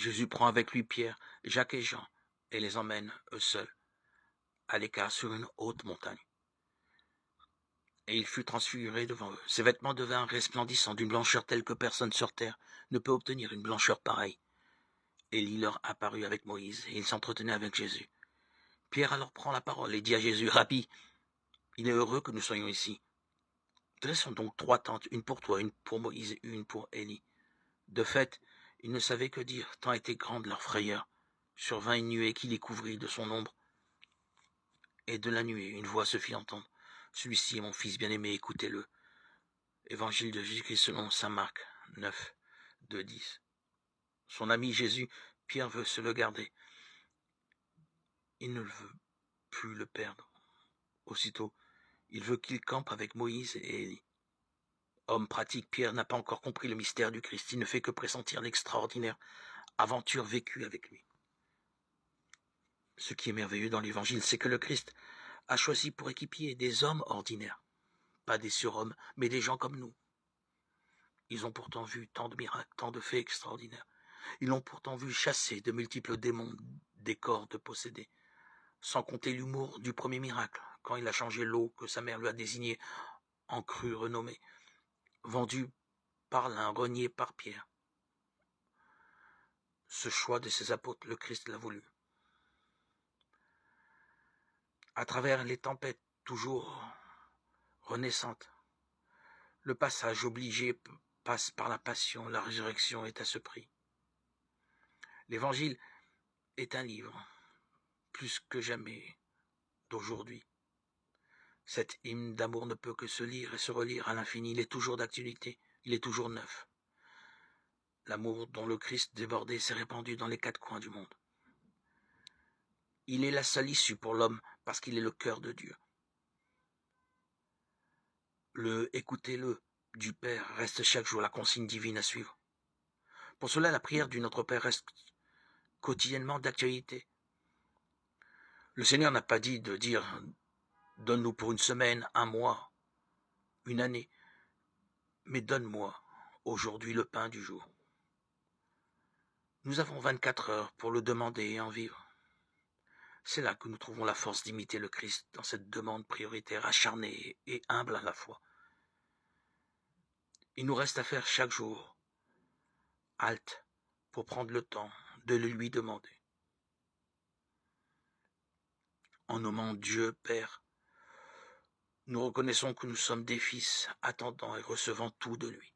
Jésus prend avec lui Pierre, Jacques et Jean et les emmène, eux seuls, à l'écart sur une haute montagne. Et il fut transfiguré devant eux. Ses vêtements devinrent resplendissants d'une blancheur telle que personne sur terre ne peut obtenir une blancheur pareille. Élie leur apparut avec Moïse, et il s'entretenait avec Jésus. Pierre alors prend la parole et dit à Jésus, « Rabbi, il est heureux que nous soyons ici. Dressons donc 3 tentes, une pour toi, une pour Moïse et une pour Élie. » De fait, ils ne savaient que dire, tant était grande leur frayeur. Survint une nuée qui les couvrit de son ombre. Et de la nuée, une voix se fit entendre. « Celui-ci est mon fils bien-aimé, écoutez-le. » Évangile de Jésus-Christ selon saint Marc 9, 2, 10. Son ami Jésus, Pierre veut se le garder. Il ne veut plus le perdre. Aussitôt, il veut qu'il campe avec Moïse et Élie. Homme pratique, Pierre n'a pas encore compris le mystère du Christ. Il ne fait que pressentir l'extraordinaire aventure vécue avec lui. Ce qui est merveilleux dans l'Évangile, c'est que le Christ a choisi pour équipier des hommes ordinaires, pas des surhommes, mais des gens comme nous. Ils ont pourtant vu tant de miracles, tant de faits extraordinaires. Ils l'ont pourtant vu chasser de multiples démons des corps de possédés, sans compter l'humour du premier miracle, quand il a changé l'eau que sa mère lui a désignée en crue renommée, vendue par l'un, reniée par Pierre. Ce choix de ses apôtres, le Christ l'a voulu. À travers les tempêtes toujours renaissantes, le passage obligé passe par la passion, la résurrection est à ce prix. L'Évangile est un livre, plus que jamais, d'aujourd'hui. Cet hymne d'amour ne peut que se lire et se relire à l'infini. Il est toujours d'actualité, il est toujours neuf. L'amour dont le Christ débordé s'est répandu dans les 4 coins du monde. Il est la seule issue pour l'homme parce qu'il est le cœur de Dieu. Le « écoutez-le » du Père reste chaque jour la consigne divine à suivre. Pour cela, la prière du Notre Père reste quotidiennement d'actualité. Le Seigneur n'a pas dit de dire « donne-nous pour une semaine, un mois, une année », mais « donne-moi aujourd'hui le pain du jour ». Nous avons 24 heures pour le demander et en vivre. C'est là que nous trouvons la force d'imiter le Christ dans cette demande prioritaire, acharnée et humble à la fois. Il nous reste à faire chaque jour halte pour prendre le temps de le lui demander. En nommant Dieu Père, nous reconnaissons que nous sommes des fils attendant et recevant tout de lui.